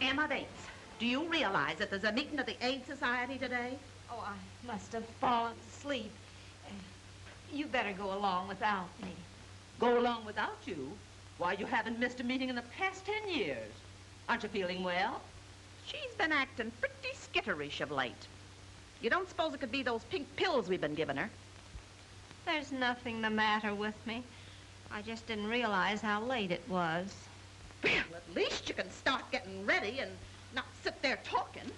Emma Bates, do you realize that there's a meeting of the Aid Society today? Oh, I must have fallen asleep. You better go along without me. Go along without you? Why, you haven't missed a meeting in the past 10 years. Aren't you feeling well? She's been acting pretty skitterish of late. You don't suppose it could be those pink pills we've been giving her? There's nothing the matter with me. I just didn't realize how late it was. Well, at least you can start getting ready and not sit there talking.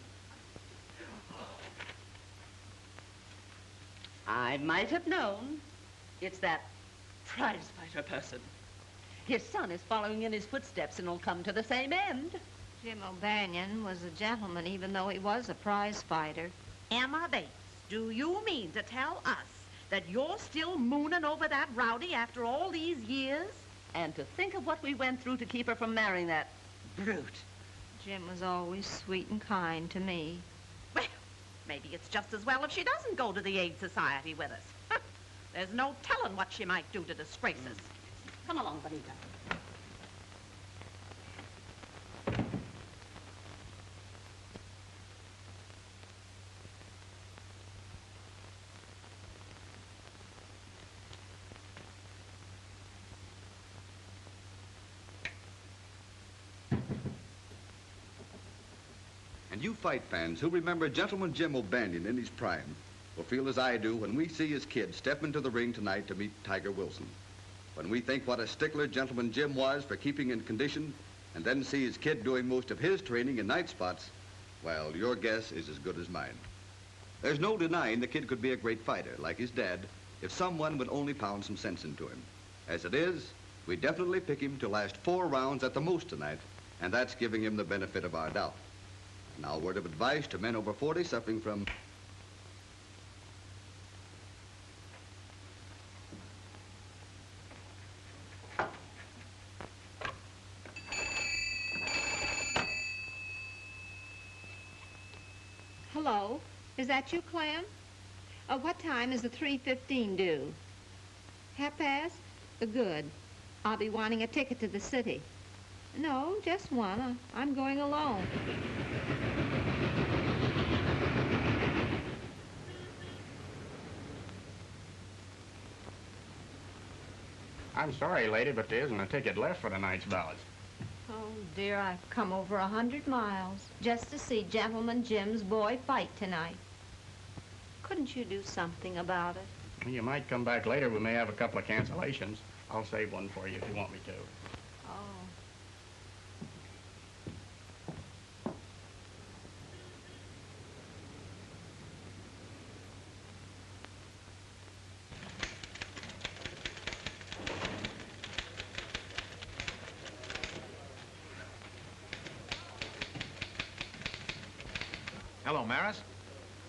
I might have known. It's that prize fighter person. His son is following in his footsteps and will come to the same end. Jim O'Banion was a gentleman, even though he was a prize fighter. Emma Bates, do you mean to tell us that you're still mooning over that rowdy after all these years? And to think of what we went through to keep her from marrying that brute. Jim was always sweet and kind to me. Well, maybe it's just as well if she doesn't go to the Aid Society with us. There's no telling what she might do to disgrace us. Come along, Bonita. And you fight fans who remember Gentleman Jim O'Banion in his prime will feel as I do when we see his kid step into the ring tonight to meet Tiger Wilson. When we think what a stickler Gentleman Jim was for keeping in condition and then see his kid doing most of his training in night spots, well, your guess is as good as mine. There's no denying the kid could be a great fighter, like his dad, if someone would only pound some sense into him. As it is, we definitely pick him to last 4 rounds at the most tonight, and that's giving him the benefit of our doubt. Now, a word of advice to men over 40 suffering from... Hello, is that you, Clem? What time is the 3:15 due? 1:30? Good. I'll be wanting a ticket to the city. No, just one. I'm going alone. I'm sorry, lady, but there isn't a ticket left for tonight's ballots. Oh, dear, I've come over 100 miles just to see Gentleman Jim's boy fight tonight. Couldn't you do something about it? You might come back later. We may have a couple of cancellations. I'll save one for you if you want me to. Oh. Hello, Maris.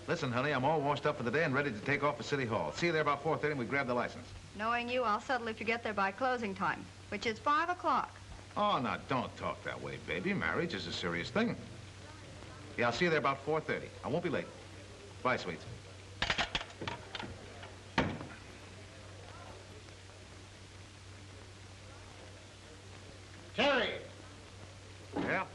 Listen, honey, I'm all washed up for the day and ready to take off for City Hall. See you there about 4:30 and we grab the license. Knowing you, I'll settle if you get there by closing time, which is 5 o'clock. Oh, now, don't talk that way, baby. Marriage is a serious thing. Yeah, I'll see you there about 4:30. I won't be late. Bye, sweets. Terry! Yeah?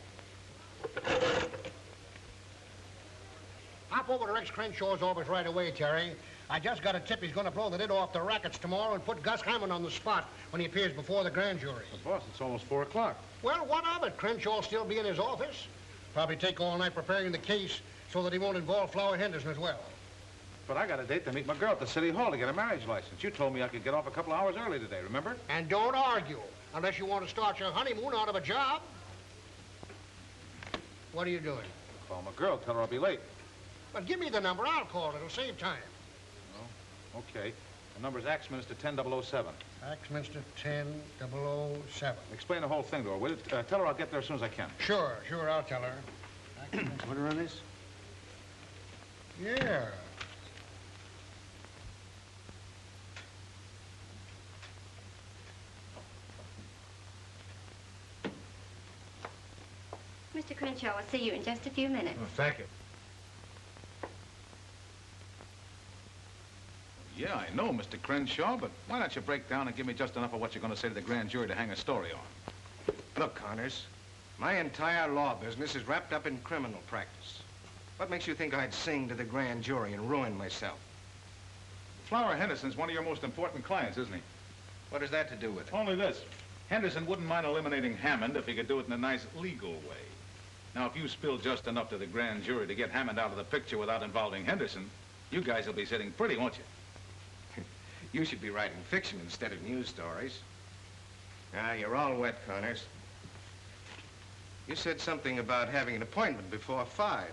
Hop over to Rex Crenshaw's office right away, Terry. I just got a tip he's going to blow the lid off the rackets tomorrow and put Gus Hammond on the spot when he appears before the grand jury. But boss, it's almost 4 o'clock. Well, what of it? Crenshaw'll still be in his office. Probably take all night preparing the case so that he won't involve Flower Henderson as well. But I got a date to meet my girl at the City Hall to get a marriage license. You told me I could get off a couple hours early today, remember? And don't argue, unless you want to start your honeymoon out of a job. What are you doing? Call my girl, tell her I'll be late. Well, give me the number. I'll call it. It'll save time. Oh, okay. The number's Axminster 10007. Axminster 10007. Explain the whole thing to her, will you? Tell her I'll get there as soon as I can. Sure, I'll tell her. Want to run this? Yeah. Mr. Crenshaw will see you in just a few minutes. Oh, thank you. Yeah, I know, Mr. Crenshaw, but why don't you break down and give me just enough of what you're going to say to the grand jury to hang a story on? Look, Connors, my entire law business is wrapped up in criminal practice. What makes you think I'd sing to the grand jury and ruin myself? Flower Henderson's one of your most important clients, isn't he? What has that to do with it? Only this. Henderson wouldn't mind eliminating Hammond if he could do it in a nice legal way. Now, if you spill just enough to the grand jury to get Hammond out of the picture without involving Henderson, you guys will be sitting pretty, won't you? You should be writing fiction instead of news stories. Ah, you're all wet, Connors. You said something about having an appointment before 5.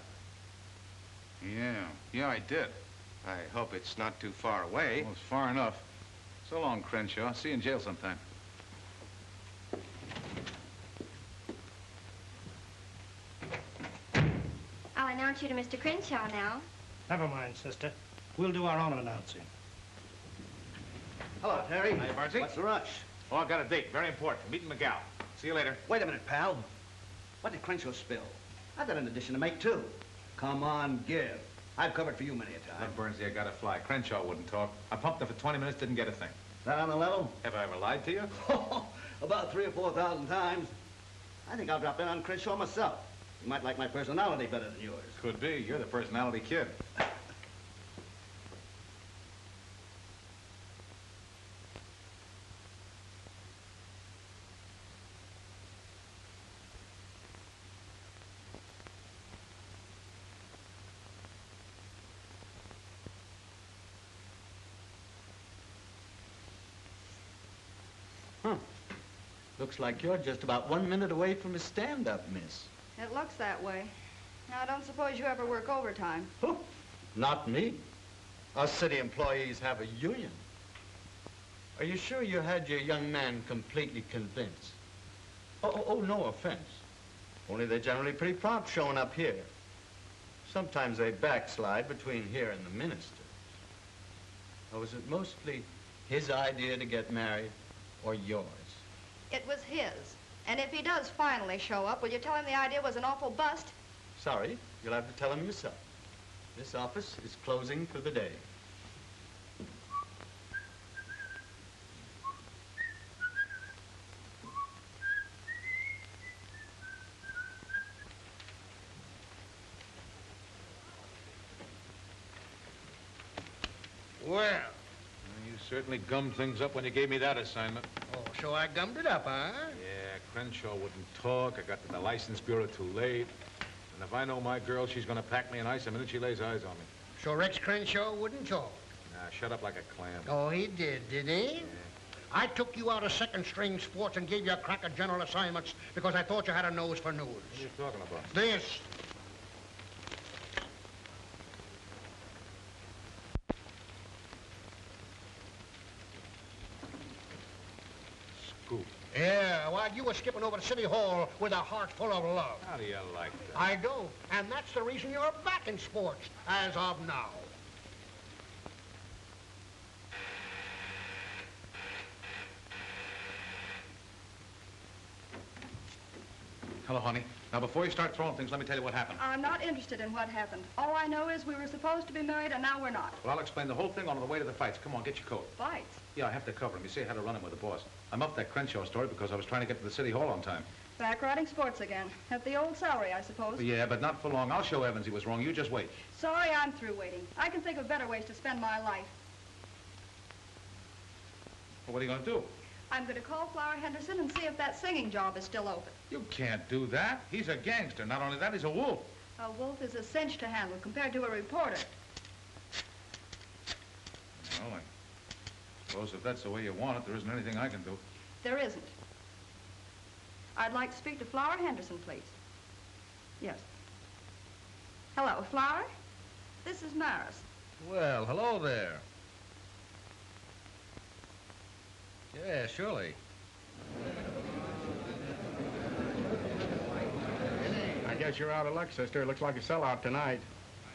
Yeah, I did. I hope it's not too far away. Well, it's far enough. So long, Crenshaw. See you in jail sometime. I'll announce you to Mr. Crenshaw now. Never mind, sister. We'll do our own announcing. Hello, Terry. Hi, Bardsey. What's the rush? Oh, I got a date. Very important. Meeting McGow. See you later. Wait a minute, pal. What did Crenshaw spill? I've got an addition to make, too. Come on, give. I've covered for you many a time. Look, Burnsley, I gotta fly. Crenshaw wouldn't talk. I pumped her for 20 minutes, didn't get a thing. That on the level? Have I ever lied to you? About 3,000 or 4,000 times. I think I'll drop in on Crenshaw myself. You might like my personality better than yours. Could be. You're the personality kid. Looks like you're just about 1 minute away from a stand-up, miss. It looks that way. Now, I don't suppose you ever work overtime. Not me. Us city employees have a union. Are you sure you had your young man completely convinced? Oh, no offense. Only they're generally pretty prompt showing up here. Sometimes they backslide between here and the minister. Or was it mostly his idea to get married or yours? It was his. And if he does finally show up, will you tell him the idea was an awful bust? Sorry, you'll have to tell him yourself. This office is closing for the day. Well. You certainly gummed things up when you gave me that assignment. Oh, so I gummed it up, huh? Yeah, Crenshaw wouldn't talk. I got to the license bureau too late. And if I know my girl, she's going to pack me in ice the minute she lays eyes on me. So Rex Crenshaw wouldn't talk? Nah, shut up like a clam. Oh, he did he? Yeah. I took you out of second-string sports and gave you a crack at general assignments because I thought you had a nose for news. What are you talking about? This. Scoop. Yeah, while you were skipping over to City Hall with a heart full of love. How do you like that? I do, and that's the reason you're back in sports, as of now. Hello, honey. Now, before you start throwing things, let me tell you what happened. I'm not interested in what happened. All I know is we were supposed to be married, and now we're not. Well, I'll explain the whole thing on the way to the fights. Come on, get your coat. Fights? Yeah, I have to cover him. You see, I had to run him with the boss. I'm up that Crenshaw story because I was trying to get to the City Hall on time. Back riding sports again. At the old salary, I suppose. Yeah, but not for long. I'll show Evans he was wrong. You just wait. Sorry, I'm through waiting. I can think of better ways to spend my life. Well, what are you going to do? I'm going to call Flower Henderson and see if that singing job is still open. You can't do that. He's a gangster. Not only that, he's a wolf. A wolf is a cinch to handle compared to a reporter. Well, I suppose if that's the way you want it, there isn't anything I can do. There isn't. I'd like to speak to Flower Henderson, please. Yes. Hello, Flower? This is Maris. Well, hello there. Yeah, surely. I guess you're out of luck, sister. It looks like a sellout tonight.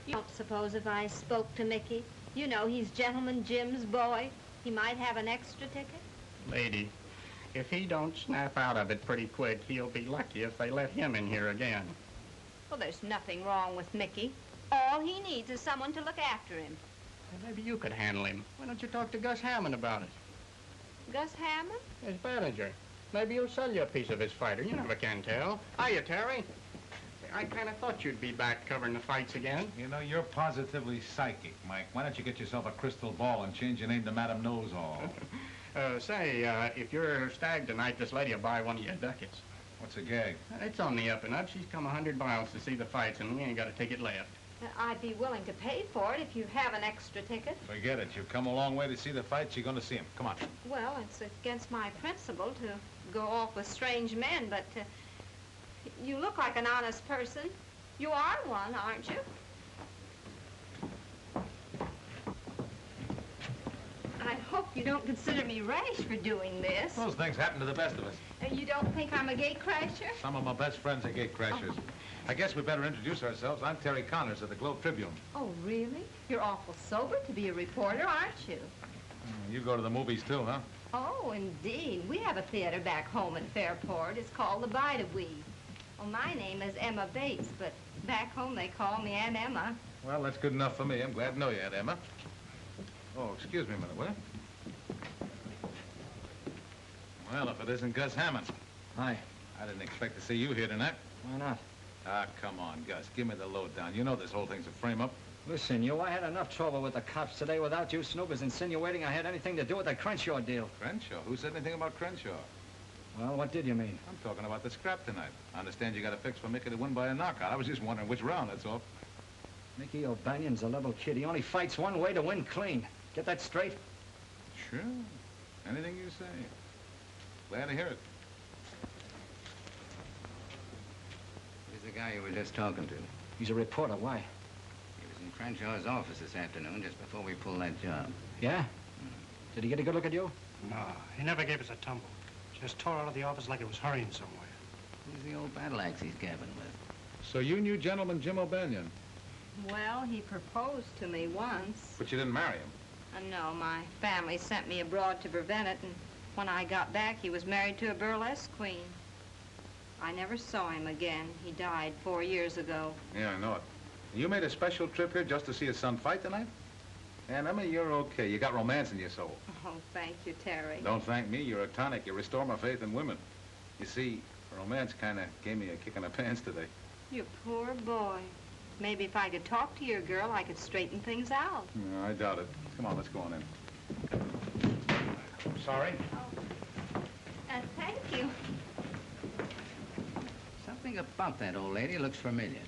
You don't suppose if I spoke to Mickey, you know he's Gentleman Jim's boy, he might have an extra ticket? Lady, if he don't snap out of it pretty quick, he'll be lucky if they let him in here again. Well, there's nothing wrong with Mickey. All he needs is someone to look after him. Well, maybe you could handle him. Why don't you talk to Gus Hammond about it? Gus Hammond? His manager. Maybe he'll sell you a piece of his fighter. You never can tell. Hiya, Terry. I kind of thought you'd be back covering the fights again. You know, you're positively psychic, Mike. Why don't you get yourself a crystal ball and change your name to Madam Knows-All? If you're stag tonight, this lady will buy one of your ducats. What's a gag? It's on the up and up. She's come 100 miles to see the fights, and we ain't got a ticket left. I'd be willing to pay for it if you have an extra ticket. Forget it. You've come a long way to see the fights. You're going to see them. Come on. Well, it's against my principle to go off with strange men, but you look like an honest person. You are one, aren't you? I hope you don't consider me rash for doing this. Those things happen to the best of us. You don't think I'm a gate crasher? Some of my best friends are gate crashers. Oh. I guess we better introduce ourselves. I'm Terry Connors of the Globe Tribune. Oh, really? You're awful sober to be a reporter, aren't you? You go to the movies too, huh? Oh, indeed. We have a theater back home in Fairport. It's called the Bide-A-Wee. Well, my name is Emma Bates, but back home they call me Aunt Emma. Well, that's good enough for me. I'm glad to know you, Aunt Emma. Oh, excuse me a minute, will you? Well, if it isn't Gus Hammond. Hi. I didn't expect to see you here tonight. Why not? Ah, come on, Gus. Give me the lowdown. You know this whole thing's a frame-up. Listen, I had enough trouble with the cops today without you snoopers insinuating I had anything to do with the Crenshaw deal. Crenshaw? Who said anything about Crenshaw? Well, what did you mean? I'm talking about the scrap tonight. I understand you got a fix for Mickey to win by a knockout. I was just wondering which round, that's all. Mickey O'Banion's a level kid. He only fights one way to win clean. Get that straight? Sure. Anything you say. Glad to hear it. Who's the guy you were just talking to? He's a reporter. Why? He was in Crenshaw's office this afternoon just before we pulled that job. Yeah? Did he get a good look at you? No, he never gave us a tumble. Just tore out of the office like it was hurrying somewhere. Who's the old battle axe he's gabbing with? So you knew Gentleman Jim O'Banion? Well, he proposed to me once. But you didn't marry him? No, my family sent me abroad to prevent it, and when I got back, he was married to a burlesque queen. I never saw him again. He died 4 years ago. Yeah, I know it. You made a special trip here just to see his son fight tonight? And Emma, you're okay. You got romance in your soul. Oh, thank you, Terry. Don't thank me. You're a tonic. You restore my faith in women. You see, romance kind of gave me a kick in the pants today. You poor boy. Maybe if I could talk to your girl, I could straighten things out. No, I doubt it. Come on, let's go on in. Sorry? Thank you. Something about that old lady looks familiar.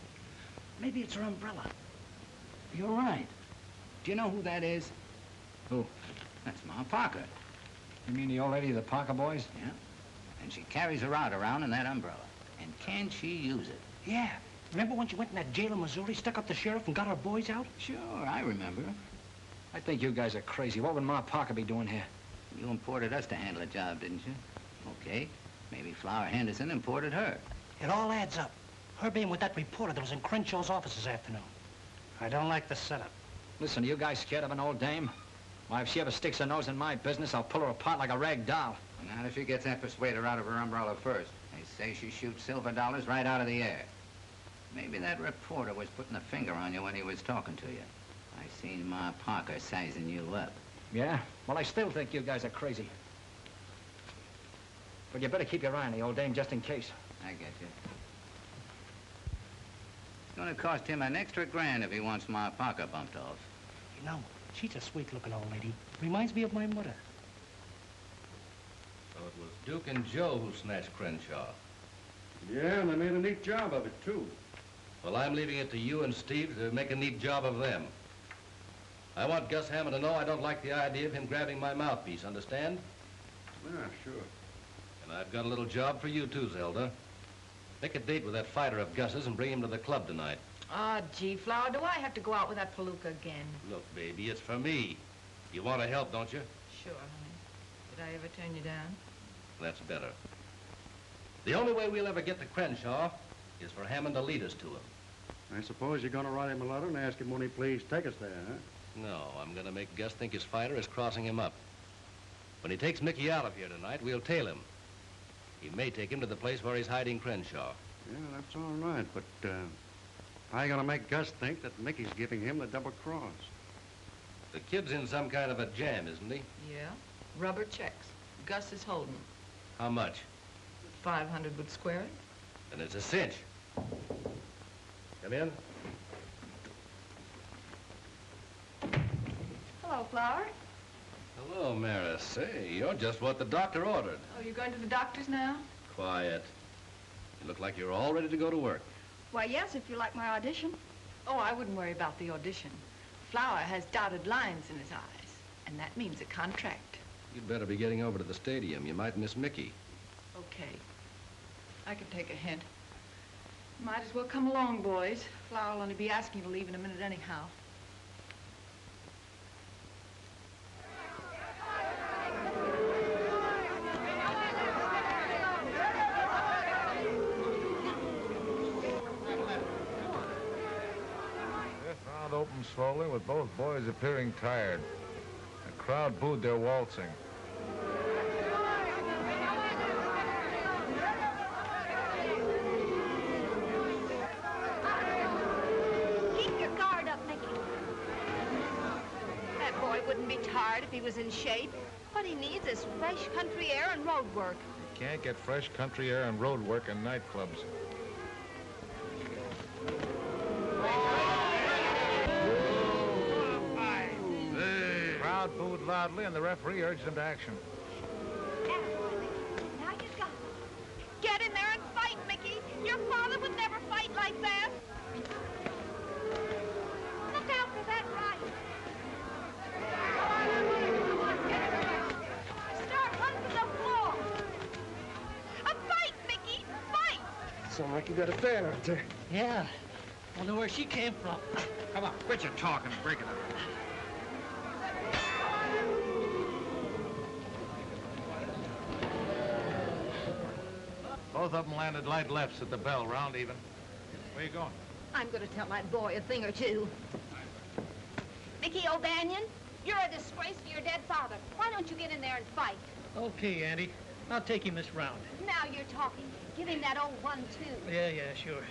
Maybe it's her umbrella. You're right. Do you know who that is? Who? That's Ma Parker. You mean the old lady of the Parker boys? Yeah. And she carries her out around in that umbrella. And can she use it? Yeah. Remember when she went in that jail in Missouri, stuck up the sheriff, and got our boys out? Sure, I remember. I think you guys are crazy. What would Ma Parker be doing here? You imported us to handle the job, didn't you? Okay. Maybe Flower Henderson imported her. It all adds up. Her being with that reporter that was in Crenshaw's office this afternoon. I don't like the setup. Listen, are you guys scared of an old dame? Why, if she ever sticks her nose in my business, I'll pull her apart like a rag doll. Not if she gets that persuader out of her umbrella first. They say she shoots silver dollars right out of the air. Maybe that reporter was putting a finger on you when he was talking to you. I seen Ma Parker sizing you up. Yeah? Well, I still think you guys are crazy. But you better keep your eye on the old dame just in case. I get you. It's gonna cost him an extra grand if he wants Ma Parker bumped off. You know, she's a sweet-looking old lady. Reminds me of my mother. So it was Duke and Joe who snatched Crenshaw. Yeah, and they made a neat job of it, too. Well, I'm leaving it to you and Steve to make a neat job of them. I want Gus Hammond to know I don't like the idea of him grabbing my mouthpiece, understand? Yeah, sure. And I've got a little job for you, too, Zelda. Pick a date with that fighter of Gus's and bring him to the club tonight. Ah, gee, Flower, do I have to go out with that palooka again? Look, baby, it's for me. You want to help, don't you? Sure, honey. Did I ever turn you down? That's better. The only way we'll ever get to Crenshaw is for Hammond to lead us to him. I suppose you're going to write him a letter and ask him when he please take us there, huh? No, I'm going to make Gus think his fighter is crossing him up. When he takes Mickey out of here tonight, we'll tail him. He may take him to the place where he's hiding Crenshaw. Yeah, that's all right, but how you going to make Gus think that Mickey's giving him the double cross? The kid's in some kind of a jam, isn't he? Yeah. Rubber checks. Gus is holding. How much? 500 would square it. Then it's a cinch. Come in. Hello, Flower. Hello, Maris. Say, you're just what the doctor ordered. Oh, you going to the doctor's now? Quiet. You look like you're all ready to go to work. Why, yes, if you like my audition. Oh, I wouldn't worry about the audition. Flower has dotted lines in his eyes, and that means a contract. You'd better be getting over to the stadium. You might miss Mickey. Okay. I can take a hint. Might as well come along, boys. Flower will only be asking you to leave in a minute anyhow. Fifth round opened slowly with both boys appearing tired. The crowd booed their waltzing. Keep your guard up, Mickey. That boy wouldn't be tired if he was in shape. What he needs is fresh country air and road work. You can't get fresh country air and road work in nightclubs. The crowd booed loudly, and the referee urged them to action. Now you got it. Get in there and fight, Mickey. Your father would never fight like that. Look out for that right. Start running to the floor. A fight, Mickey. Fight. Sound like you got a fan out there. Yeah. Wonder where she came from. Come on, quit your talking and break it up. Both of them landed light lefts at the bell, round even. Where you going? I'm going to tell my boy a thing or two. Mickey O'Banion, you're a disgrace to your dead father. Why don't you get in there and fight? Okay, Andy. I'll take him this round. Now you're talking. Give him that old 1-2. Yeah, sure.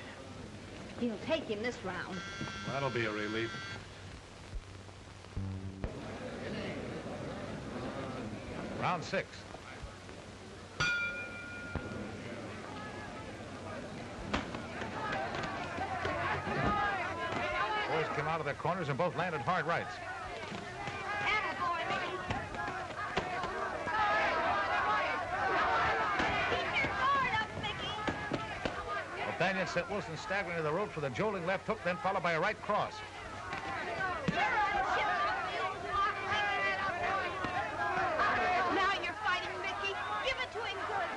He'll take him this round. That'll be a relief. Round 6. Boys came out of their corners and both landed hard rights. Attaboy, Mickey. Keep your guard up, Mickey. O'Banion sent Wilson staggering to the ropes with a jolting left hook, then followed by a right cross. Now you're fighting, Mickey. Give it to him good.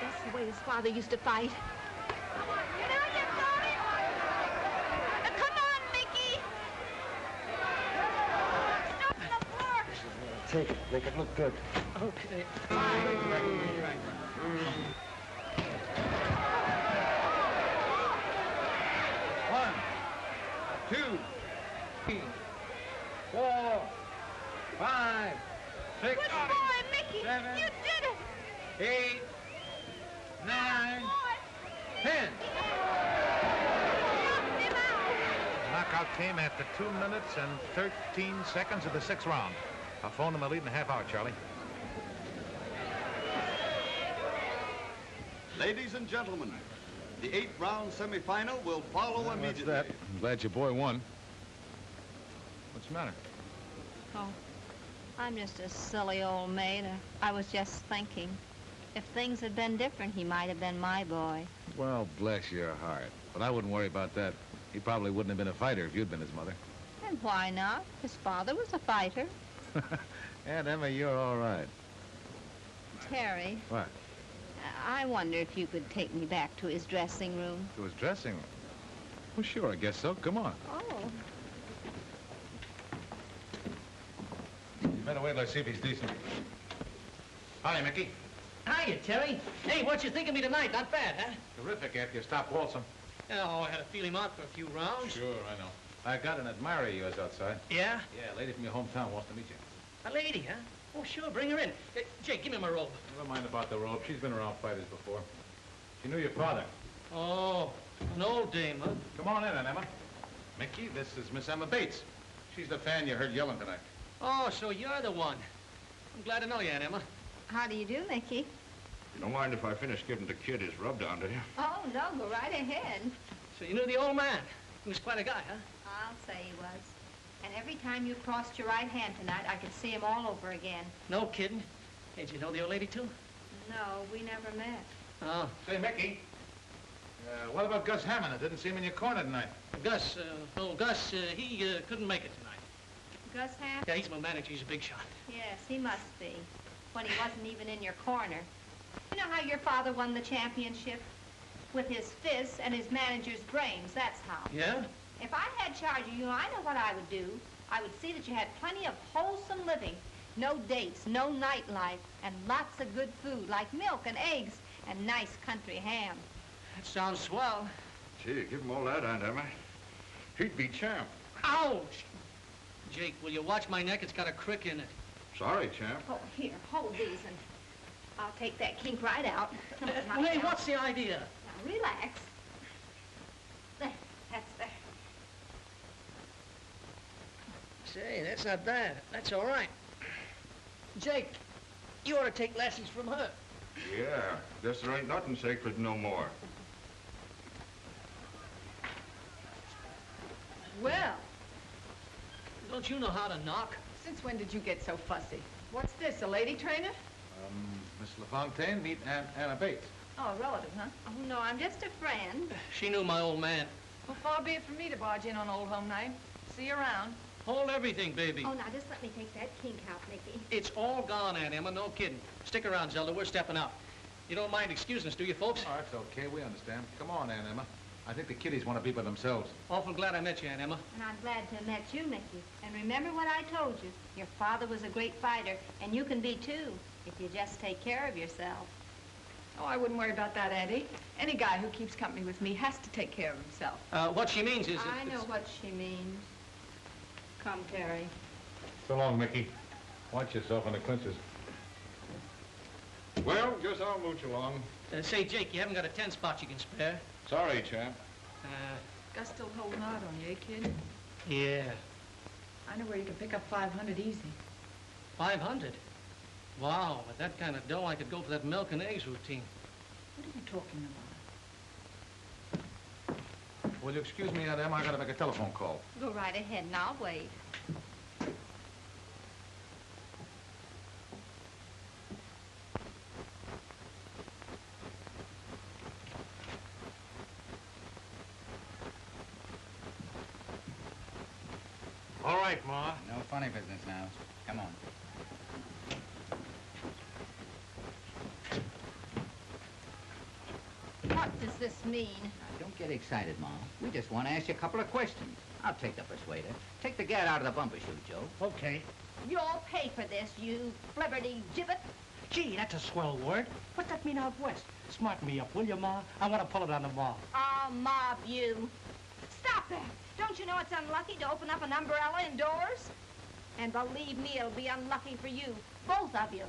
That's the way his father used to fight. Now you got it. Come on, Mickey. Stop the floor. Take it. Make it look good. Okay. 2, 3, 4, 5, 6, Good boy, Mickey. 7, You did it. 8, 9, 10. Knockout came after 2 minutes and 13 seconds of the 6th round. I'll phone them a lead in a half hour, Charlie. Ladies and gentlemen, the 8th-round semifinal will follow immediately. That's that. I'm glad your boy won. What's the matter? Oh, I'm just a silly old maid. I was just thinking. If things had been different, he might have been my boy. Well, bless your heart. But I wouldn't worry about that. He probably wouldn't have been a fighter if you'd been his mother. And why not? His father was a fighter. Aunt Emma, you're all right. Terry, What? I wonder if you could take me back to his dressing room. To his dressing room? Well, sure, I guess so. Come on. Oh. You better wait till I see if he's decent. Hi, Mickey. Hiya, Terry. Hey, what you think of me tonight? Not bad, huh? Terrific after you stopped waltzing. Oh, I had to feel him out for a few rounds. Sure, I know. I got an admirer of yours outside. Yeah? Yeah, a lady from your hometown wants to meet you. A lady, huh? Oh, sure, bring her in. Jake, give me my robe. Never mind about the robe. She's been around fighters before. She knew your father. Oh, an old dame, huh? Come on in, Aunt Emma. Mickey, this is Miss Emma Bates. She's the fan you heard yelling tonight. Oh, so you're the one. I'm glad to know you, Aunt Emma. How do you do, Mickey? You don't mind if I finish giving the kid his rub down, do you? Oh, no, go right ahead. So you knew the old man. He was quite a guy, huh? I'll say he was. And every time you crossed your right hand tonight, I could see him all over again. No kidding. Hey, did you know the old lady, too? No, we never met. Oh. Say, Mickey, what about Gus Hammond? I didn't see him in your corner tonight. Gus, he couldn't make it tonight. Gus Hammond? Yeah, he's my manager. He's a big shot. Yes, he must be. When he wasn't even in your corner. You know how your father won the championship? With his fists and his manager's brains, that's how. Yeah? If I had charge of you, I know what I would do. I would see that you had plenty of wholesome living. No dates, no nightlife, and lots of good food, like milk and eggs and nice country ham. That sounds swell. Gee, give him all that, Aunt Emma. He'd be champ. Ouch! Jake, will you watch my neck? It's got a crick in it. Sorry, champ. Oh, here, hold these, and I'll take that kink right out. Hey, what's the idea? Now, relax. There, that's there. Say, that's not bad. That's all right. Jake, you ought to take lessons from her. Yeah, guess there ain't nothing sacred no more. Well, Don't you know how to knock? since when did you get so fussy? What's this, a lady trainer? Miss LaFontaine, meet Aunt Anna Bates. Oh, a relative, huh? Oh, no, I'm just a friend. She knew my old man. Well, far be it from me to barge in on old home night. See you around. Hold everything, baby. Oh, now, just let me take that kink out, Mickey. It's all gone, Aunt Emma. No kidding. Stick around, Zelda. We're stepping out. You don't mind excusing us, do you, folks? Oh, that's okay. We understand. Come on, Aunt Emma. I think the kiddies want to be by themselves. Awful glad I met you, Aunt Emma. And I'm glad to have met you, Mickey. And remember what I told you. Your father was a great fighter, and you can be, too, if you just take care of yourself. Oh, I wouldn't worry about that, Auntie. Any guy who keeps company with me has to take care of himself. What she means is... I know what she means. Come, Terry. So long, Mickey. Watch yourself on the clinches. Well, guess I'll mooch along. Say, Jake, you haven't got a 10 spot you can spare. Sorry, champ. Gus still holding out on you, eh, kid? Yeah. I know where you can pick up 500 easy. 500? Wow, with that kind of dough, I could go for that milk and eggs routine. What are you talking about? Will you excuse me, Aunt Emma? I gotta make a telephone call. Go right ahead, and I'll wait. All right, Ma. No funny business now. Come on. What does this mean? Now, don't get excited, Ma. We just want to ask you a couple of questions. I'll take the persuader. Take the gat out of the bumper chute, Joe. Okay. You'll pay for this, you flibberty gibbet. Gee, that's a swell word. What's that mean out west? Smarten me up, will you, Ma? I want to pull it on the ball. I'll mob you. Stop that. Don't you know it's unlucky to open up an umbrella indoors? And believe me, it'll be unlucky for you, both of you.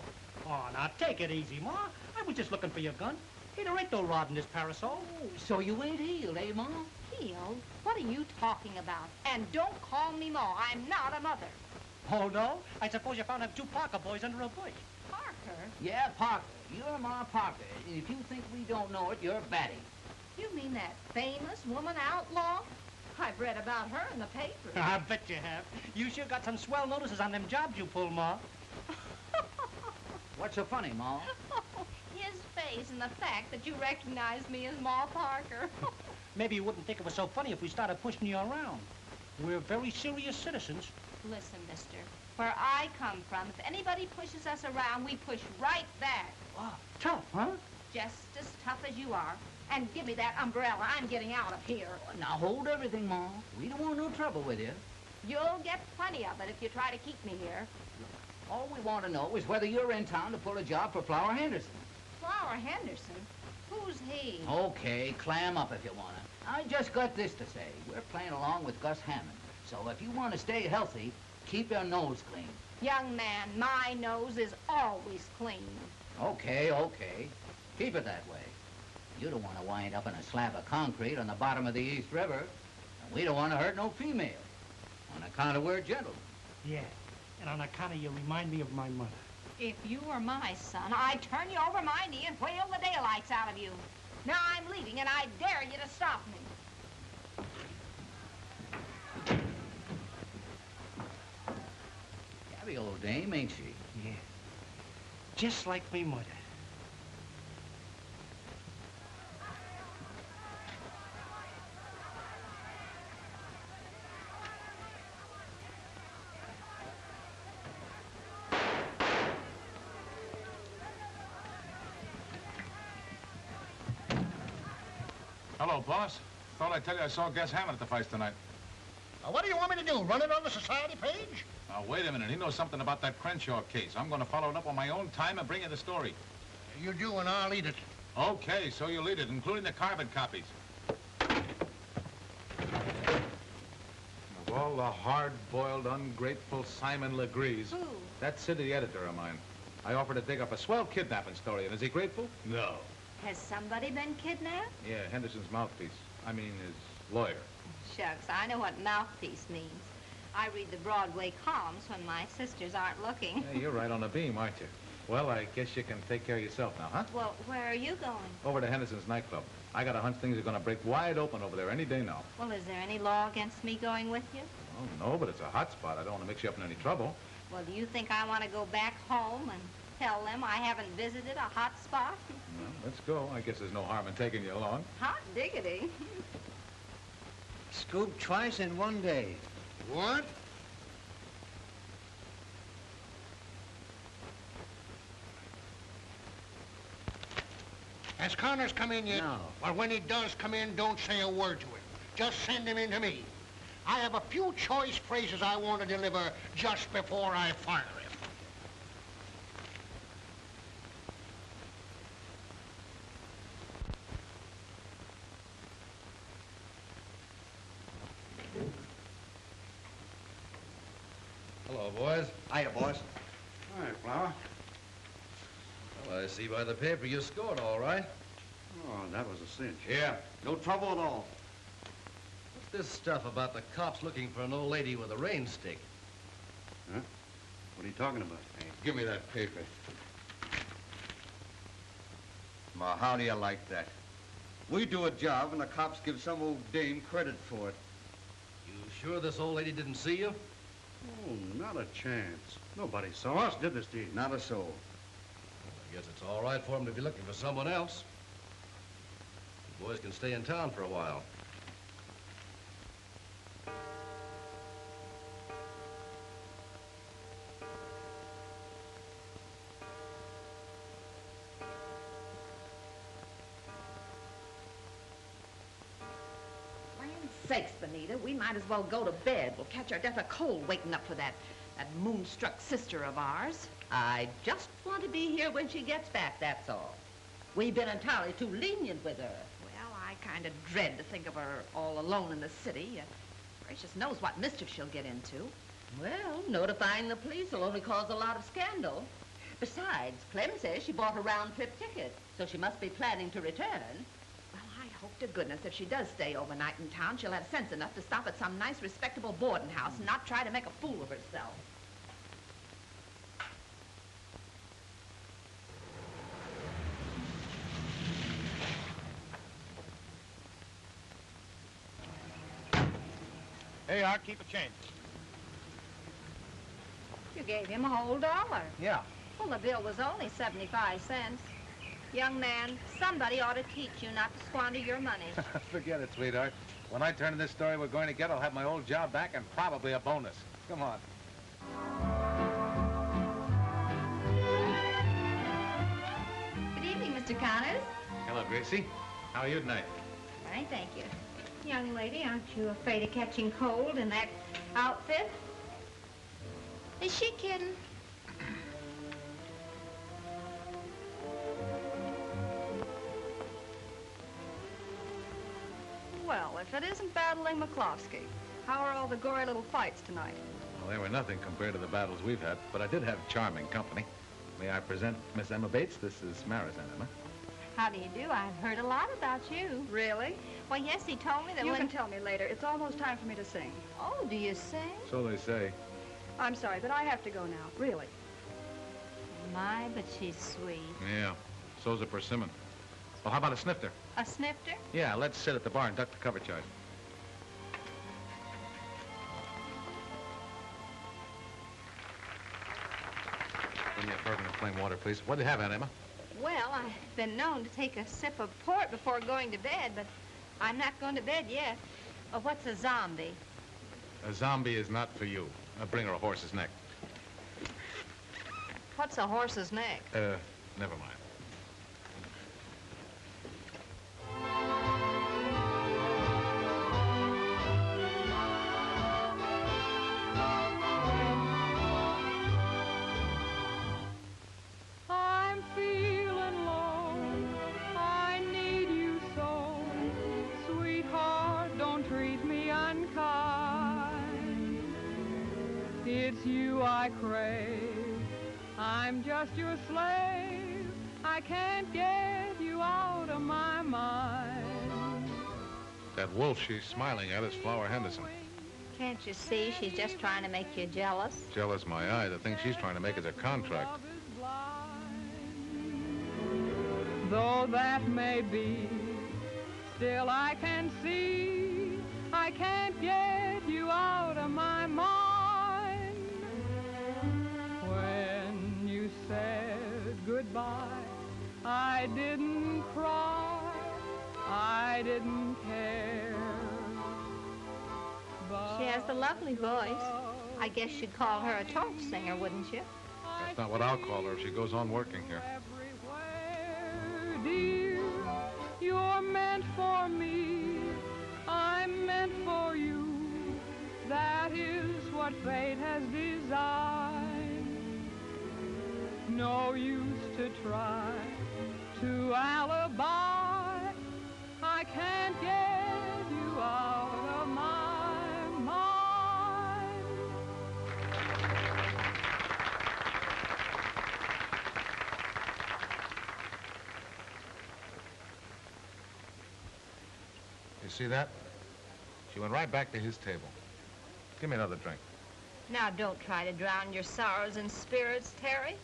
Oh, now take it easy, Ma. I was just looking for your gun. Hey, there ain't no rod in this parasol. Oh, so you ain't healed, eh, Ma? Healed? What are you talking about? And don't call me Ma. I'm not a mother. Oh, no? I suppose you found them 2 Parker boys under a bush. Parker? Yeah, Parker. You're Ma Parker. If you think we don't know it, you're batty. You mean that famous woman outlaw? I've read about her in the paper. I bet you have. You sure got some swell notices on them jobs you pulled, Ma. What's so funny, Ma? His face and the fact that you recognize me as Ma Parker. Maybe you wouldn't think it was so funny if we started pushing you around. We're very serious citizens. Listen, mister, where I come from, if anybody pushes us around, we push right back. Wow, tough, huh? Just as tough as you are. And give me that umbrella. I'm getting out of here. Now hold everything, Ma. We don't want no trouble with you. You'll get plenty of it if you try to keep me here. All we want to know is whether you're in town to pull a job for Flower Henderson. Flower Henderson? Who's he? Okay, clam up if you want to. I just got this to say. We're playing along with Gus Hammond. So if you want to stay healthy, keep your nose clean. Young man, my nose is always clean. Okay, okay. Keep it that way. You don't want to wind up in a slab of concrete on the bottom of the East River. And we don't want to hurt no female. On account of we're gentlemen. Yeah, and on account of you remind me of my mother. If you were my son, I'd turn you over my knee and whale the daylights out of you. Now I'm leaving, and I dare you to stop me. Gabby old dame, ain't she? Yeah, just like me mother. Hello, boss. Thought I'd tell you I saw Gus Hammond at the fight tonight. What do you want me to do, run it on the society page? Now, wait a minute. He knows something about that Crenshaw case. I'm going to follow it up on my own time and bring you the story. You do, and I'll eat it. Okay, so you'll eat it, including the carbon copies. Of all the hard-boiled, ungrateful Simon Legrees... Who? That city editor of mine. I offered to dig up a swell kidnapping story, and is he grateful? No. Has somebody been kidnapped? Yeah, Henderson's mouthpiece. I mean, his lawyer. Shucks, I know what mouthpiece means. I read the Broadway columns when my sisters aren't looking. Yeah, you're right on the beam, aren't you? Well, I guess you can take care of yourself now, huh? Well, where are you going? Over to Henderson's nightclub. I got a hunch things are going to break wide open over there any day now. Well, is there any law against me going with you? Oh, no, but it's a hot spot. I don't want to mix you up in any trouble. Well, do you think I want to go back home and tell them I haven't visited a hot spot? Well, let's go. I guess there's no harm in taking you along. Hot diggity. Scooped twice in one day. What? Has Connors come in yet? No. Well, when he does come in, don't say a word to him. Just send him in to me. I have a few choice phrases I want to deliver just before I fire him. Hello, boys. Hiya, boss. All right, Flower. Well, I see by the paper you scored all right. Oh, that was a cinch. Yeah, no trouble at all. What's this stuff about the cops looking for an old lady with a rain stick? Huh? What are you talking about? Hey, give me that paper. Ma, how do you like that? We do a job and the cops give some old dame credit for it. You sure this old lady didn't see you? Oh, not a chance. Nobody saw us, did this to you? Not a soul. Well, I guess it's all right for him to be looking for someone else. You boys can stay in town for a while. Sakes, Benita, we might as well go to bed. We'll catch our death of cold waiting up for that moonstruck sister of ours. I just want to be here when she gets back, that's all. We've been entirely too lenient with her. Well, I kind of dread to think of her all alone in the city. Gracious knows what mischief she'll get into. Well, notifying the police will only cause a lot of scandal. Besides, Clem says she bought a round-trip ticket, so she must be planning to return. Well, I hope to goodness if she does stay overnight in town, she'll have sense enough to stop at some nice, respectable boarding house and not try to make a fool of herself. Hey, Art, keep a change. You gave him a whole $1. Yeah. Well, the bill was only 75 cents. Young man, somebody ought to teach you not to squander your money. Forget it, sweetheart. When I turn in this story we're going to get, I'll have my old job back and probably a bonus. Come on. Good evening, Mr. Connors. Hello, Gracie. How are you tonight? Fine, thank you. Young lady, aren't you afraid of catching cold in that outfit? Is she kidding? Well, if it isn't battling McCloskey, how are all the gory little fights tonight? Well, they were nothing compared to the battles we've had, but I did have charming company. May I present Miss Emma Bates? This is Marizan, Emma. How do you do? I've heard a lot about you. Really? Well, yes, he told me that You when... can tell me later. It's almost time for me to sing. Oh, do you sing? So they say. I'm sorry, but I have to go now. Really. My, but she's sweet. Yeah, so's a persimmon. Well, how about a snifter? A snifter? Yeah, let's sit at the bar and duck the cover charge. Give me a bourbon and plain water, please. What do you have, Aunt Emma? Well, I've been known to take a sip of port before going to bed, but I'm not going to bed yet. What's a zombie? A zombie is not for you. Bring her a horse's neck. What's a horse's neck? Never mind. I'm feeling low. I need you so. Sweetheart, don't treat me unkind. It's you I crave. I'm just your slave. I can't get you out of my mind. That wolf she's smiling at is Flower Henderson. Can't you see she's just trying to make you jealous? Jealous my eye. The thing she's trying to make is a contract. Though that may be, still I can see I can't get you out of my mind. When you said goodbye, I didn't cry, I didn't care. But She has the lovely voice. I guess you'd call her a talk singer, wouldn't you? That's not what I'll call her if she goes on working here. dear, you're meant for me, I'm meant for you. That is what fate has designed. No use to try to alibi. I can't get you out of my mind. You see that? She went right back to his table. Give me another drink. Now, don't try to drown your sorrows in spirits, Terry.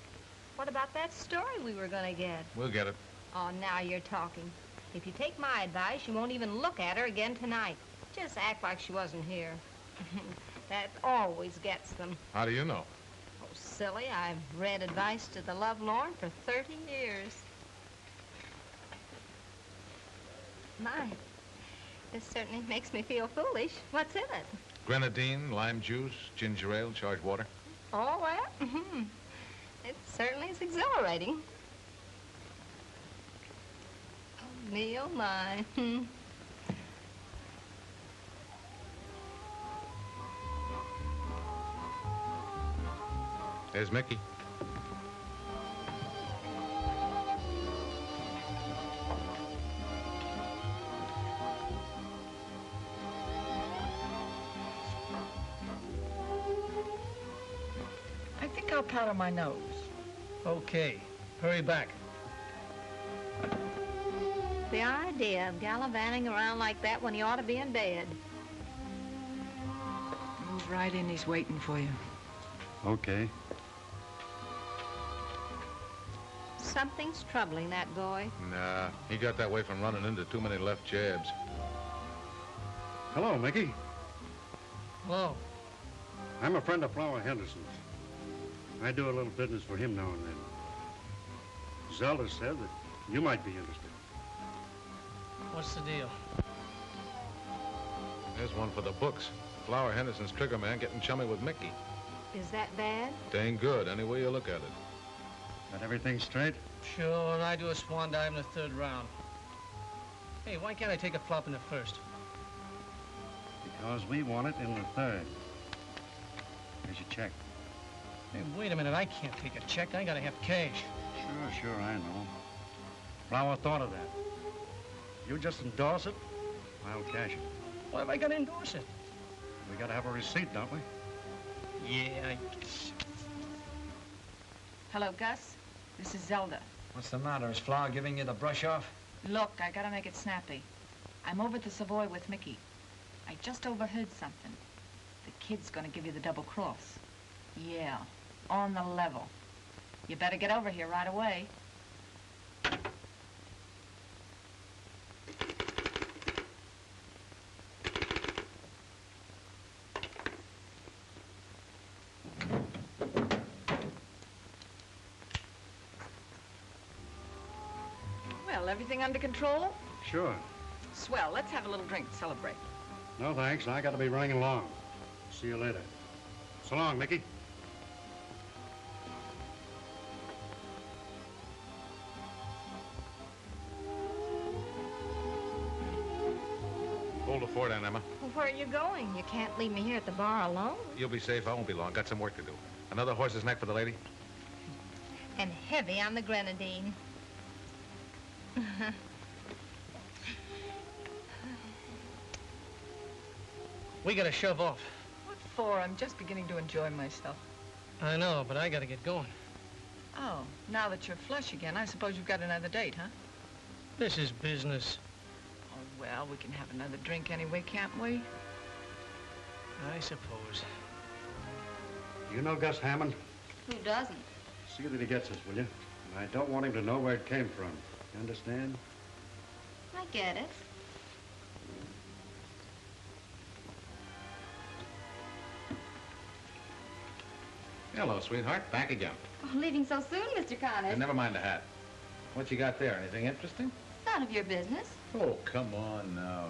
What about that story we were going to get? We'll get it. Oh, now you're talking. If you take my advice, you won't even look at her again tonight. Just act like she wasn't here. That always gets them. How do you know? Oh, silly. I've read advice to the lovelorn for 30 years. My, this certainly makes me feel foolish. What's in it? Grenadine, lime juice, ginger ale, charged water. All that? Mm-hmm. It certainly is exhilarating. Oh, me, oh, my. There's Mickey. I'll powder my nose. Okay. Hurry back. The idea of gallivanting around like that when you ought to be in bed. Move right in. He's waiting for you. Okay. Something's troubling that boy. Nah, he got that way from running into too many left jabs. Hello, Mickey. Hello. I'm a friend of Flower Henderson's. I do a little business for him now and then. Zelda said that you might be interested. What's the deal? There's one for the books. Flower Henderson's trigger man getting chummy with Mickey. Is that bad? Dang good, any way you look at it. Got everything straight? Sure, and I do a swan dive in the third round. Hey, why can't I take a flop in the first? Because we want it in the third. Here's your check. Hey, wait a minute, I can't take a check. I gotta have cash. Sure, I know. Flower thought of that. You just endorse it, I'll cash it. Why have I gotta endorse it? We gotta have a receipt, don't we? Yeah, I guess. Hello, Gus. This is Zelda. What's the matter? Is Flower giving you the brush off? Look, I gotta make it snappy. I'm over at the Savoy with Mickey. I just overheard something. The kid's gonna give you the double cross. Yeah, on the level. You better get over here right away. Well, everything under control? Sure. Swell. Let's have a little drink to celebrate. No, thanks. I gotta be running along. See you later. So long, Mickey. Hold the fort, Aunt Emma. Well, where are you going? You can't leave me here at the bar alone. You'll be safe. I won't be long. Got some work to do. Another horse's neck for the lady? And heavy on the grenadine. We gotta shove off. What for? I'm just beginning to enjoy myself. I know, but I gotta get going. Oh, now that you're flush again, I suppose you've got another date, huh? This is business. Oh, well, we can have another drink anyway, can't we? I suppose. You know Gus Hammond? Who doesn't? See that he gets us, will you? And I don't want him to know where it came from. You understand? I get it. Hello, sweetheart. Back again. Oh, leaving so soon, Mr. Connors? Never mind the hat. What you got there? Anything interesting? None of your business. Oh, come on now.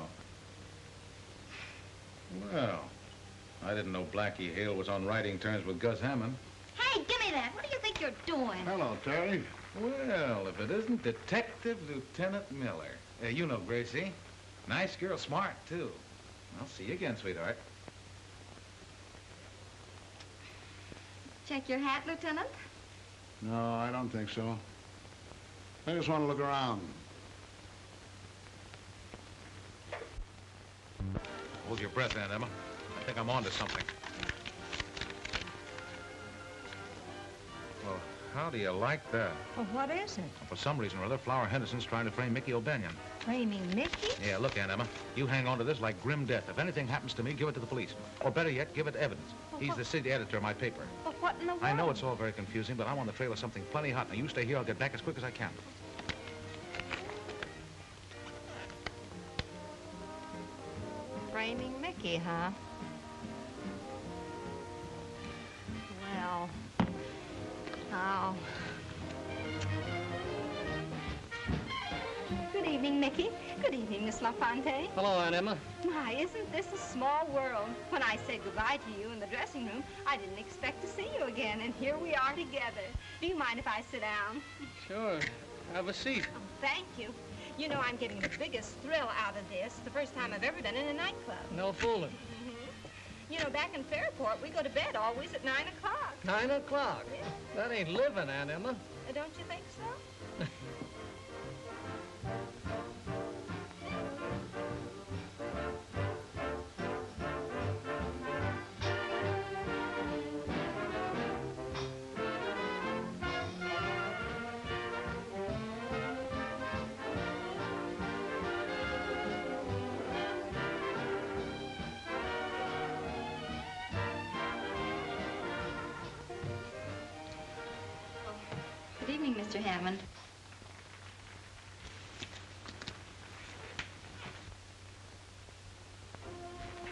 Well, I didn't know Blackie Hale was on writing terms with Gus Hammond. Hey, give me that. What do you think you're doing? Hello, Terry. Well, if it isn't Detective Lieutenant Miller. You know Gracie. Nice girl, smart, too. I'll see you again, sweetheart. Check your hat, Lieutenant? No, I don't think so. I just want to look around. Hold your breath, Aunt Emma. I think I'm on to something. Well, how do you like that? Well, what is it? For some reason or other, Flower Henderson's trying to frame Mickey O'Banion. Framing Mickey? Yeah, look, Aunt Emma, you hang on to this like grim death. If anything happens to me, give it to the police. Or better yet, give it evidence. He's the city editor of my paper. But what in the world? I know it's all very confusing, but I'm on the trail of something plenty hot. Now, you stay here. I'll get back as quick as I can. Framing Mickey, huh? Well, oh. Good evening, Mickey. Good evening, Miss LaFontaine. Hello, Aunt Emma. My, isn't this a small world? When I said goodbye to you in the dressing room, I didn't expect to see you again, and here we are together. Do you mind if I sit down? Sure. Have a seat. Oh, thank you. You know, I'm getting the biggest thrill out of this. The first time I've ever been in a nightclub. No fooling. You know, back in Fairport, we go to bed always at 9 o'clock. 9 o'clock? Yeah. That ain't living, Aunt Emma. Don't you think so? evening, Mr. Hammond.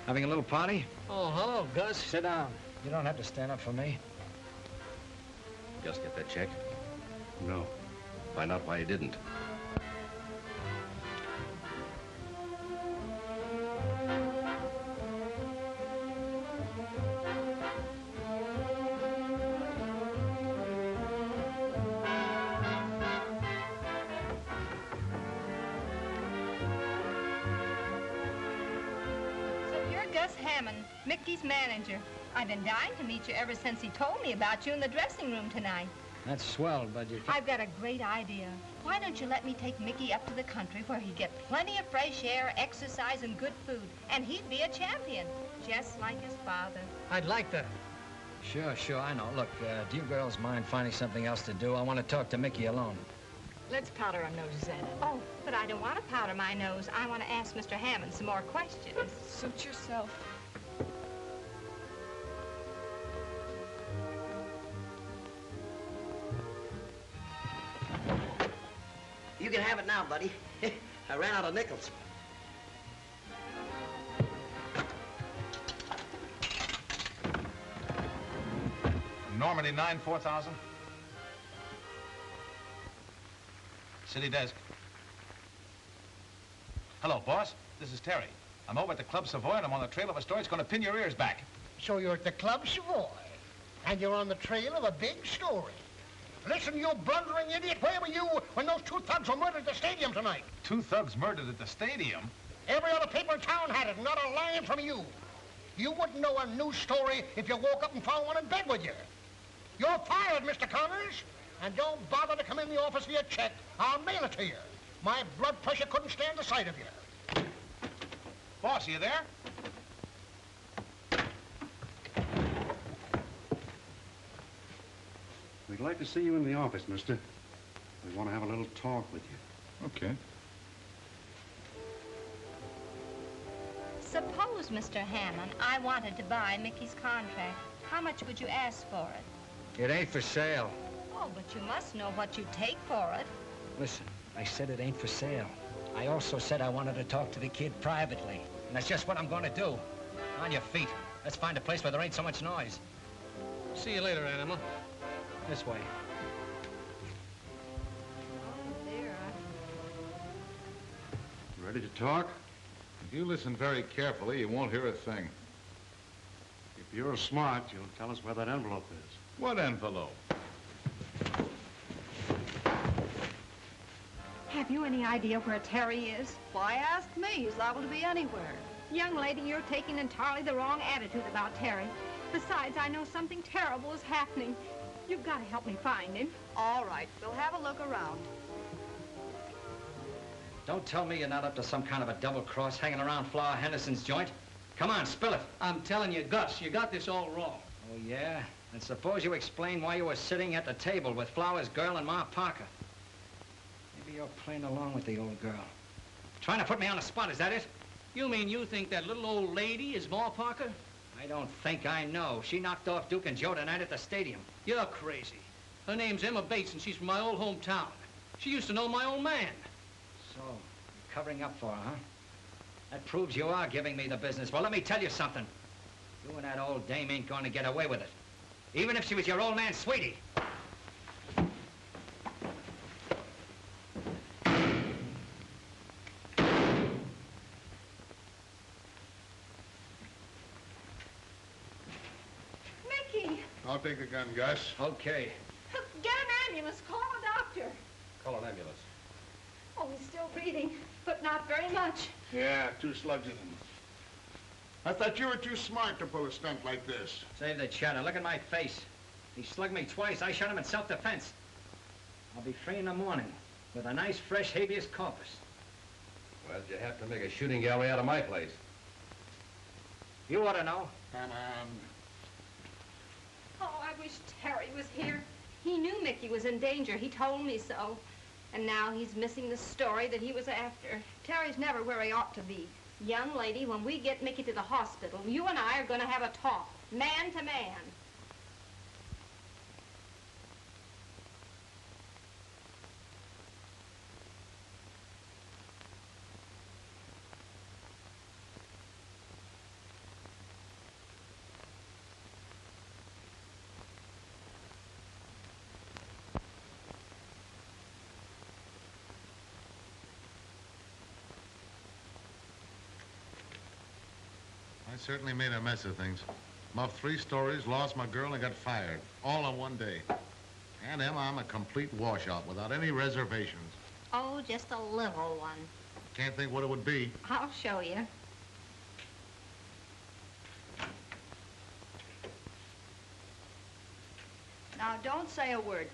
Having a little party? Oh, hello, Gus. Sit down. You don't have to stand up for me. Just get that check. No. Find out why you didn't. Mickey's manager. I've been dying to meet you ever since he told me about you in the dressing room tonight. That's swell, but you... I've got a great idea. Why don't you let me take Mickey up to the country where he'd get plenty of fresh air, exercise, and good food, and he'd be a champion, just like his father. I'd like that. Sure, I know. Look, do you girls mind finding something else to do? I want to talk to Mickey alone. Let's powder our noses, Anna. Oh, but I don't want to powder my nose. I want to ask Mr. Hammond some more questions. Suit yourself. You can have it now, buddy. I ran out of nickels. Normandy 9, 4,000. City desk. Hello, boss. This is Terry. I'm over at the Club Savoy, and I'm on the trail of a story that's going to pin your ears back. So you're at the Club Savoy, and you're on the trail of a big story. Listen, you blundering idiot, where were you when those two thugs were murdered at the stadium tonight? Two thugs murdered at the stadium? Every other paper in town had it, not a line from you. You wouldn't know a news story if you woke up and found one in bed with you. You're fired, Mr. Connors. And don't bother to come in the office for your check. I'll mail it to you. My blood pressure couldn't stand the sight of you. Boss, are you there? We'd like to see you in the office, mister. We want to have a little talk with you. Okay. Suppose, Mr. Hammond, I wanted to buy Mickey's contract. How much would you ask for it? It ain't for sale. Oh, but you must know what you'd take for it. Listen, I said it ain't for sale. I also said I wanted to talk to the kid privately. And that's just what I'm going to do. On your feet. Let's find a place where there ain't so much noise. See you later, Animal. This way. Oh, dear. Ready to talk? If you listen very carefully, you won't hear a thing. If you're smart, you'll tell us where that envelope is. What envelope? Have you any idea where Terry is? Why ask me? He's liable to be anywhere. Young lady, you're taking entirely the wrong attitude about Terry. Besides, I know something terrible is happening. You've got to help me find him. All right, we'll have a look around. Don't tell me you're not up to some kind of a double cross hanging around Flower Henderson's joint. Come on, spill it. I'm telling you, Gus, you got this all wrong. Oh, yeah? And suppose you explain why you were sitting at the table with Flower's girl and Ma Parker. Maybe you're playing along with the old girl. Trying to put me on the spot, is that it? You mean you think that little old lady is Ma Parker? I don't think I know. She knocked off Duke and Joe tonight at the stadium. You're crazy. Her name's Emma Bates, and she's from my old hometown. She used to know my old man. So, you're covering up for her, huh? That proves you are giving me the business. Well, let me tell you something. You and that old dame ain't going to get away with it. Even if she was your old man's sweetie. Mickey! I'll take the gun, Gus. Okay. Get an ambulance. Call a doctor. Call an ambulance. Oh, he's still breathing, but not very much. Yeah, 2 slugs in him. I thought you were too smart to pull a stunt like this. Save the chatter. Look at my face. He slugged me twice. I shot him in self-defense. I'll be free in the morning with a nice, fresh habeas corpus. Why'd you have to make a shooting gallery out of my place? You ought to know. Come on. Oh, I wish Terry was here. He knew Mickey was in danger. He told me so. And now he's missing the story that he was after. Terry's never where he ought to be. Young lady, when we get Mickey to the hospital, you and I are going to have a talk, man to man. I certainly made a mess of things. Muffed 3 stories, lost my girl, and got fired. All in one day. And Emma, I'm a complete washout without any reservations. Oh, just a little one. Can't think what it would be. I'll show you. Now, don't say a word.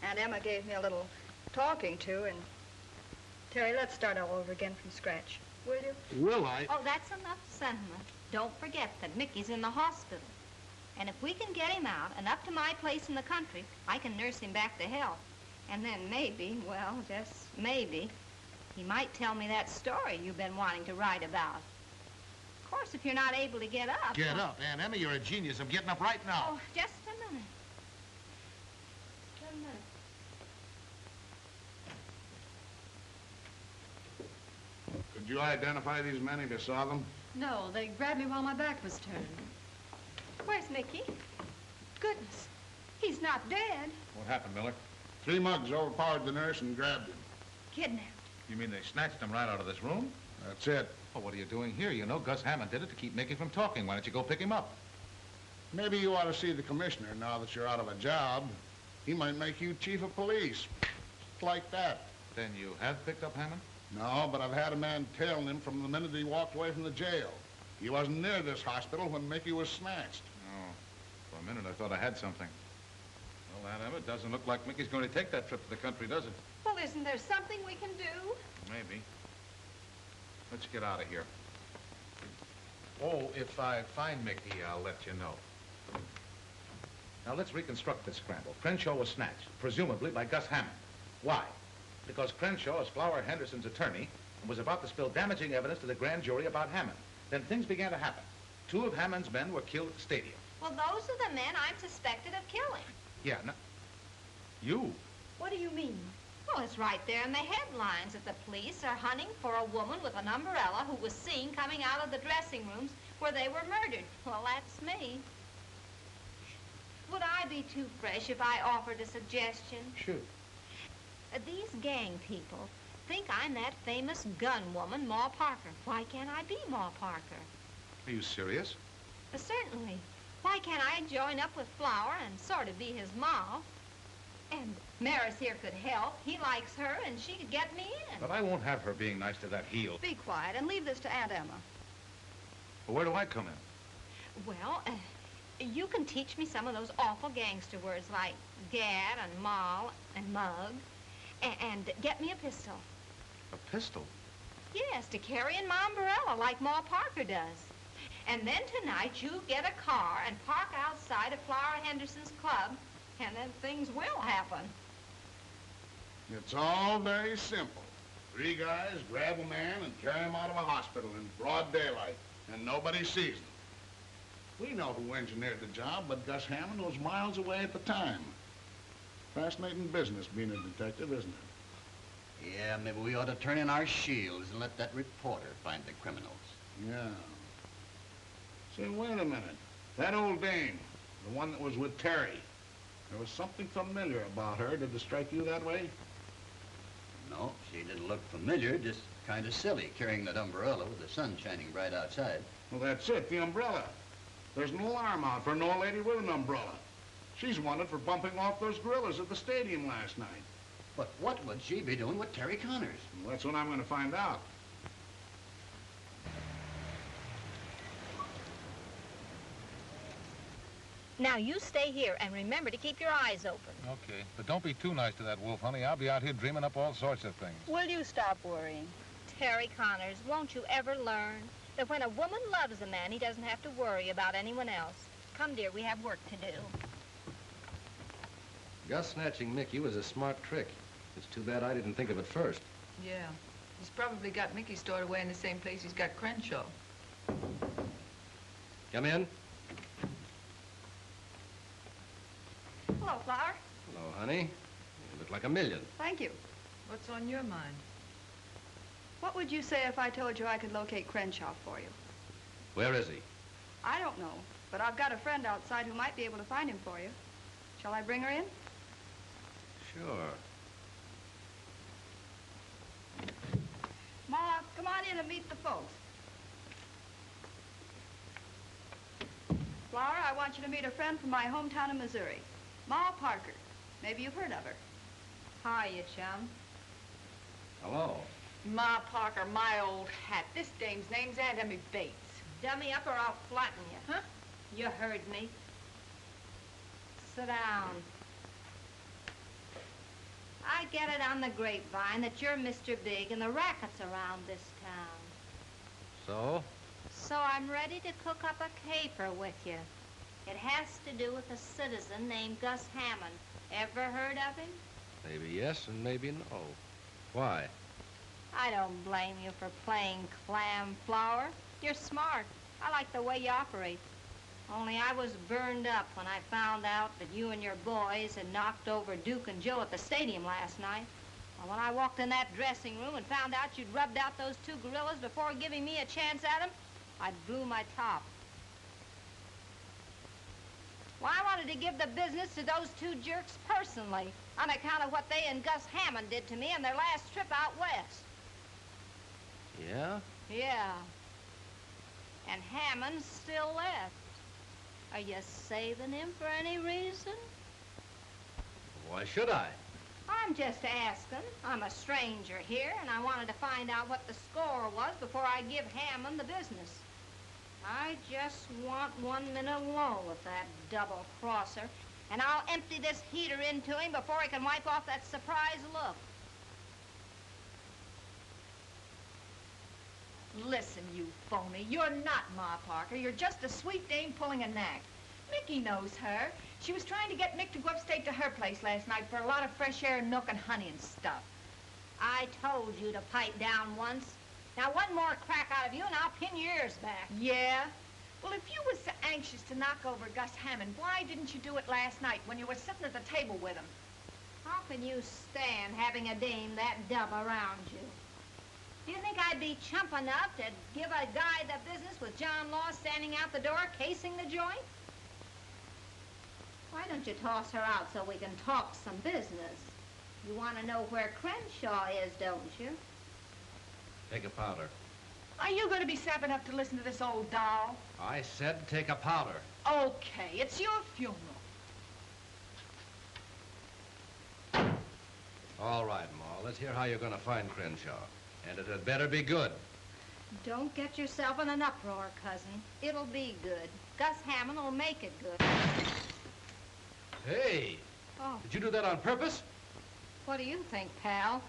Aunt Emma gave me a little talking to, and... Terry, let's start all over again from scratch. Will you? Will I? Oh, that's enough sentiment. Don't forget that Mickey's in the hospital. And if we can get him out and up to my place in the country, I can nurse him back to health. And then maybe, well, just maybe, he might tell me that story you've been wanting to write about. Of course, if you're not able to get up... Get up. Aunt Emma, you're a genius. I'm getting up right now. Oh, just a minute. Just a minute. Could you identify these men if you saw them? No, they grabbed me while my back was turned. Where's Mickey? Goodness, he's not dead. What happened, Miller? 3 mugs overpowered the nurse and grabbed him. Kidnapped. You mean they snatched him right out of this room? That's it. Well, what are you doing here? You know Gus Hammond did it to keep Mickey from talking. Why don't you go pick him up? Maybe you ought to see the commissioner now that you're out of a job. He might make you chief of police. Just like that. Then you have picked up Hammond? No, but I've had a man tailing him from the minute he walked away from the jail. He wasn't near this hospital when Mickey was snatched. Oh, for a minute I thought I had something. Well, Aunt Emma, it doesn't look like Mickey's going to take that trip to the country, does it? Well, isn't there something we can do? Maybe. Let's get out of here. Oh, if I find Mickey, I'll let you know. Now, let's reconstruct this scramble. Crenshaw was snatched, presumably by Gus Hammond. Why? Because Crenshaw is Flower Henderson's attorney and was about to spill damaging evidence to the grand jury about Hammond. Then things began to happen. 2 of Hammond's men were killed at the stadium. Well, those are the men I'm suspected of killing. Yeah, no, you? What do you mean? Well, it's right there in the headlines that the police are hunting for a woman with an umbrella who was seen coming out of the dressing rooms where they were murdered. Well, that's me. Would I be too fresh if I offered a suggestion? Shoot. These gang people think I'm that famous gun woman, Ma Parker. Why can't I be Ma Parker? Are you serious? Certainly. Why can't I join up with Flower and sort of be his ma? And Maris here could help. He likes her, and she could get me in. But I won't have her being nice to that heel. Be quiet and leave this to Aunt Emma. Well, where do I come in? Well, you can teach me some of those awful gangster words like gad and moll and mug. And get me a pistol. A pistol? Yes, to carry in my umbrella like Ma Parker does. And then tonight you get a car and park outside of Flower Henderson's club, and then things will happen. It's all very simple. 3 guys grab a man and carry him out of a hospital in broad daylight, and nobody sees them. We know who engineered the job, but Gus Hammond was miles away at the time. Fascinating business being a detective, isn't it? Yeah, maybe we ought to turn in our shields and let that reporter find the criminals. Yeah. Say, wait a minute. That old dame, the one that was with Terry, there was something familiar about her. Did it strike you that way? No, she didn't look familiar, just kind of silly, carrying that umbrella with the sun shining bright outside. Well, that's it, the umbrella. There's an alarm out for an old lady with an umbrella. She's wanted for bumping off those gorillas at the stadium last night. But what would she be doing with Terry Connors? Well, that's what I'm going to find out. Now, you stay here and remember to keep your eyes open. Okay, but don't be too nice to that wolf, honey. I'll be out here dreaming up all sorts of things. Will you stop worrying? Terry Connors, won't you ever learn that when a woman loves a man, he doesn't have to worry about anyone else? Come, dear, we have work to do. Gus snatching Mickey was a smart trick. It's too bad I didn't think of it first. Yeah. He's probably got Mickey stored away in the same place he's got Crenshaw. Come in. Hello, Flower. Hello, honey. You look like a million. Thank you. What's on your mind? What would you say if I told you I could locate Crenshaw for you? Where is he? I don't know, but I've got a friend outside who might be able to find him for you. Shall I bring her in? Sure. Ma, come on in and meet the folks. Flower, I want you to meet a friend from my hometown of Missouri, Ma Parker. Maybe you've heard of her. Hiya, chum. Hello. Ma Parker, my old hat. This dame's name's Aunt Emmy Bates. Dummy up or I'll flatten you. Huh? You heard me. Sit down. I get it on the grapevine that you're Mr. Big and the racket's around this town. So? So I'm ready to cook up a caper with you. It has to do with a citizen named Gus Hammond. Ever heard of him? Maybe yes and maybe no. Why? I don't blame you for playing clam, Flower. You're smart. I like the way you operate. Only I was burned up when I found out that you and your boys had knocked over Duke and Joe at the stadium last night. Well, when I walked in that dressing room and found out you'd rubbed out those two gorillas before giving me a chance at them, I blew my top. Well, I wanted to give the business to those two jerks personally on account of what they and Gus Hammond did to me on their last trip out west. Yeah? Yeah. And Hammond's still left. Are you saving him for any reason? Why should I? I'm just asking. I'm a stranger here, and I wanted to find out what the score was before I give Hammond the business. I just want 1 minute alone with that double-crosser, and I'll empty this heater into him before he can wipe off that surprised look. Listen, you phony. You're not Ma Parker. You're just a sweet dame pulling a knack. Mickey knows her. She was trying to get Mick to go upstate to her place last night for a lot of fresh air and milk and honey and stuff. I told you to pipe down once. Now, one more crack out of you, and I'll pin your ears back. Yeah? Well, if you was so anxious to knock over Gus Hammond, why didn't you do it last night when you were sitting at the table with him? How can you stand having a dame that dumb around you? Do you think I'd be chump enough to give a guy the business with John Law standing out the door casing the joint? Why don't you toss her out so we can talk some business? You want to know where Crenshaw is, don't you? Take a powder. Are you going to be sap enough to listen to this old doll? I said take a powder. Okay, it's your funeral. All right, Ma. Let's hear how you're going to find Crenshaw. And it had better be good. Don't get yourself in an uproar, cousin. It'll be good. Gus Hammond will make it good. Hey! Oh. Did you do that on purpose? What do you think, pal?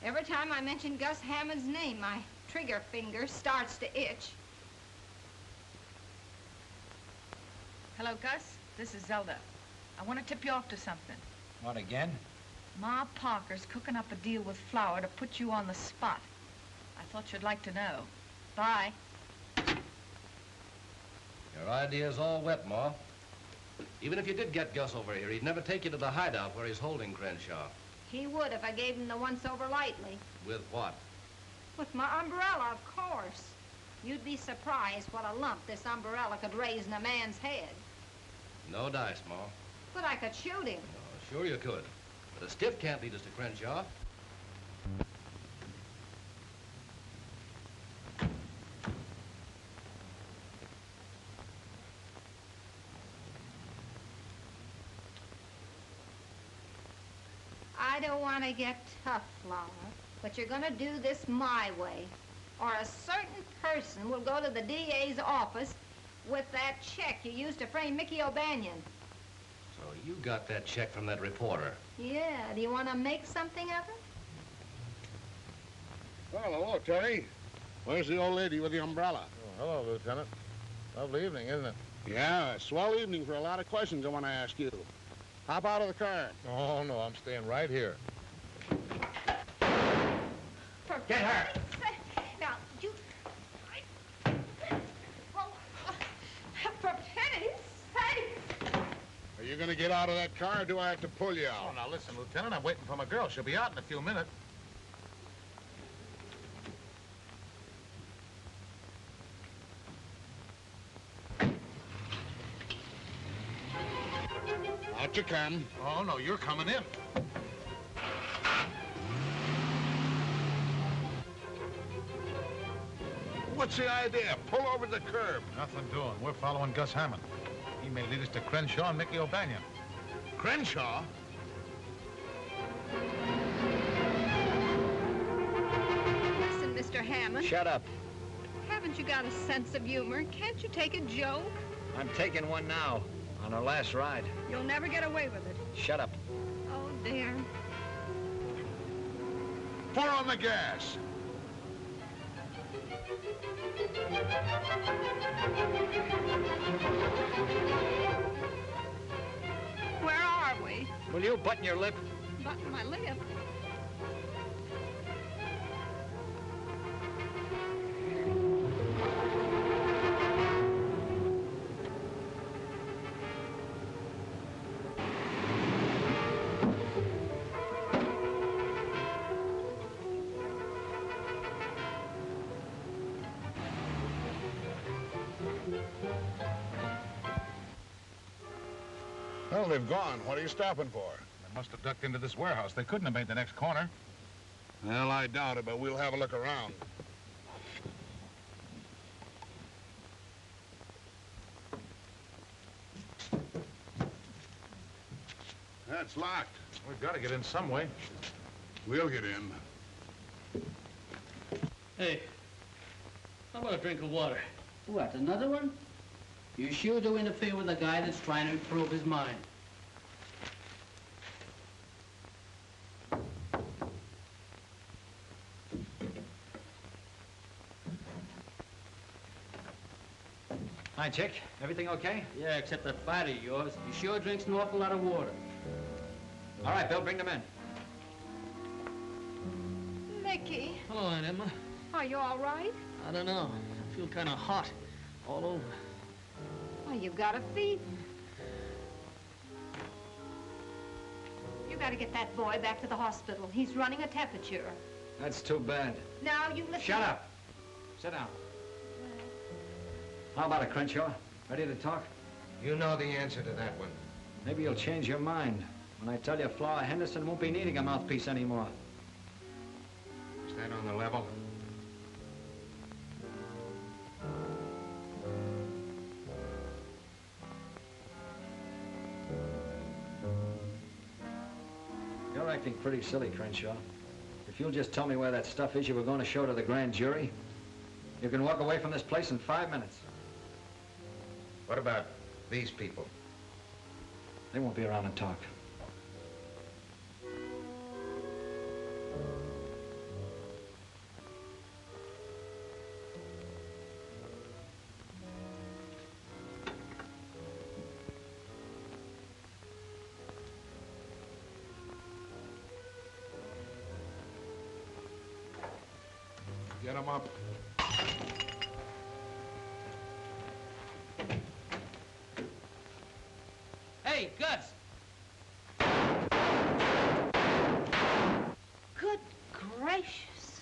Every time I mention Gus Hammond's name, my trigger finger starts to itch. Hello, Gus. This is Zelda. I want to tip you off to something. What, again? Ma Parker's cooking up a deal with Flower to put you on the spot. I thought you'd like to know. Bye. Your idea's all wet, Ma. Even if you did get Gus over here, he'd never take you to the hideout where he's holding Crenshaw. He would if I gave him the once-over lightly. With what? With my umbrella, of course. You'd be surprised what a lump this umbrella could raise in a man's head. No dice, Ma. But I could shoot him. Oh, sure you could. But a stiff can't lead us to Crenshaw. I don't want to get tough, Flower, but you're going to do this my way, or a certain person will go to the DA's office with that check you used to frame Mickey O'Banion. So you got that check from that reporter. Yeah, do you want to make something of it? Well, hello, Terry. Where's the old lady with the umbrella? Oh, hello, Lieutenant. Lovely evening, isn't it? Yeah, a swell evening for a lot of questions I want to ask you. Hop out of the car. Oh, no, I'm staying right here. Get her! Now, you... Oh, for pity's sake! Are you going to get out of that car, or do I have to pull you out? Oh, now listen, Lieutenant, I'm waiting for my girl. She'll be out in a few minutes. Out you come. Oh, no, you're coming in. What's the idea? Pull over the curb. Nothing doing. We're following Gus Hammond. He may lead us to Crenshaw and Mickey O'Banion. Crenshaw? Listen, Mr. Hammond. Shut up. Haven't you got a sense of humor? Can't you take a joke? I'm taking one now, on our last ride. You'll never get away with it. Shut up. Oh, dear. Pour on the gas. Where are we? Will you button your lip? Button my lip. Well, they've gone. What are you stopping for? They must have ducked into this warehouse. They couldn't have made the next corner. Well, I doubt it, but we'll have a look around. That's locked. We've got to get in some way. We'll get in. Hey, how about a drink of water? What, another one? You sure do interfere with a guy that's trying to improve his mind. Hi, Chick. Everything okay? Yeah, except that fighter of yours. He sure drinks an awful lot of water. All right, Bill, bring them in. Mickey, Hello, Aunt Emma. are you all right? I don't know. I feel kind of hot all over. Why, you've got a fever. You got to get that boy back to the hospital. He's running a temperature. That's too bad. Now, you listen. Shut up. Sit down. How about it, Crenshaw? Ready to talk? You know the answer to that one. Maybe you'll change your mind when I tell you Flower Henderson won't be needing a mouthpiece anymore. Is that on the level? You're acting pretty silly, Crenshaw. If you'll just tell me where that stuff is you were going to show to the grand jury, you can walk away from this place in 5 minutes. What about these people? They won't be around to talk. Get them up. Hey, Gus! Good gracious.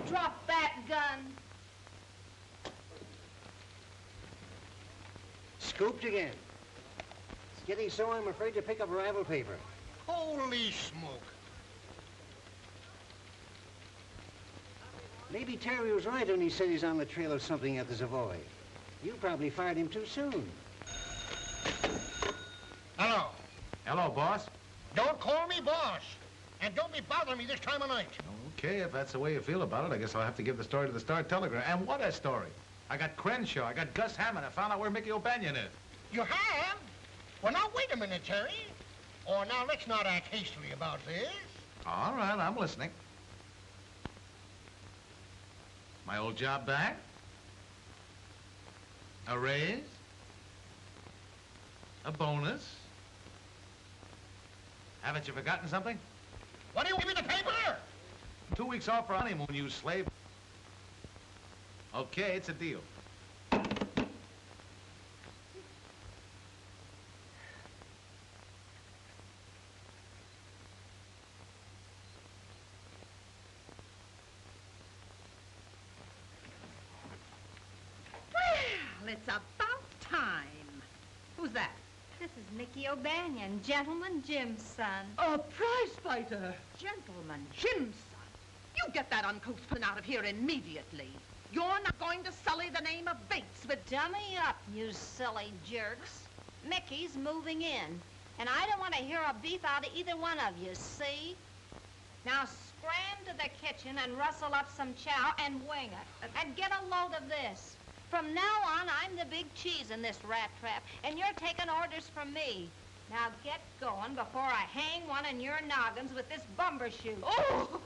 Drop that gun. Scooped again. It's getting so I'm afraid to pick up ravel paper. Holy smoke. Maybe Terry was right when he said he's on the trail of something at the Savoy. You probably fired him too soon. Hello. Hello, boss. Don't call me boss. And don't be bothering me this time of night. Okay, if that's the way you feel about it, I guess I'll have to give the story to the Star-Telegram. And what a story. I got Crenshaw, I got Gus Hammond, I found out where Mickey O'Banion is. You have? Well, now, wait a minute, Terry. Oh, now, let's not act hastily about this. All right, I'm listening. My old job back? A raise? A bonus? Haven't you forgotten something? What do you give me the paper? 2 weeks off for honeymoon, you slave. Okay, it's a deal. it's about time. Who's that? This is Mickey O'Banion, Gentleman Jim's son. A prize fighter. Gentleman Jim's son. You get that uncouth pin out of here immediately. You're not going to sully the name of Bates with... Dummy up, you silly jerks. Mickey's moving in, and I don't want to hear a beef out of either one of you, see? Now scram to the kitchen and rustle up some chow and wing it. And get a load of this. From now on, I'm the big cheese in this rat trap, and you're taking orders from me. Now get going before I hang one in your noggins with this bumbershoot. Oh!